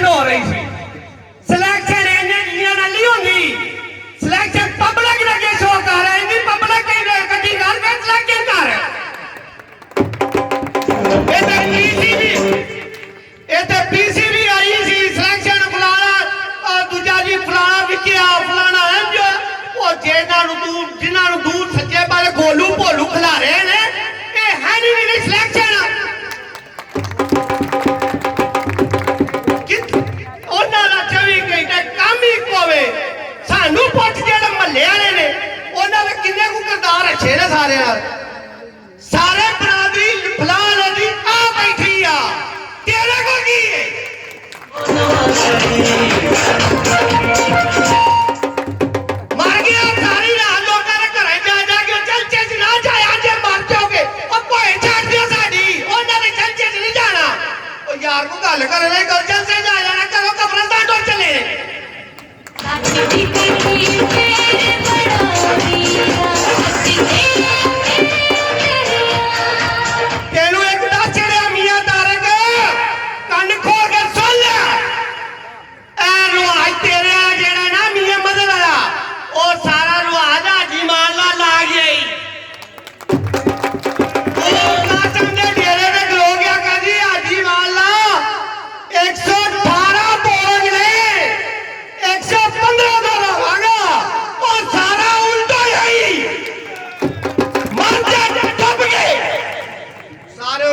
Selection हो रही थी। सिलेक्शन इंजीनियर नहीं होगी, सिलेक्शन पब्लिक ने के शो कर रहे हैं, पब्लिक के कटी कर के सिलेक्शन कर रहे हैं। इधर पीसीबी आई सी सिलेक्शन फलाना और दूजा जी फलाना विकिया फलाना है जो वो जिन्होंने दूर सच्चे वाले गोलू भोलू खिला रहे हैं ये है नहीं सिलेक्शन। सानू पुछ जो महल्ले वाले ने उन्होंने किन्ने को किरदार अच्छे ने सारे सारे बरादरी फलान दी आ बैठी आ तेरे को की है मर गया सारी रात लोगों ने घर जाके चलचे च ना जाया जे मर जाओगे और कोई छड़ दियो साडी उन्होंने चलचे च नहीं जाना ओ यार को गल करने गलजन से जा जाना करो कब्रिस्तान तो चले तेनू एक दस चढ़िया मियां तारक कन खोल के सुन ले रुआज तेरे जेड़ा ना मियां मदद वाला वो सारा रुआज हाजी माला ला गई कासम दे डेरे ते खलो गया कहदी हाजी माला 118 बोझ ने 115 का रवागा और सारा उल्टा यही मर जा डब गए सारे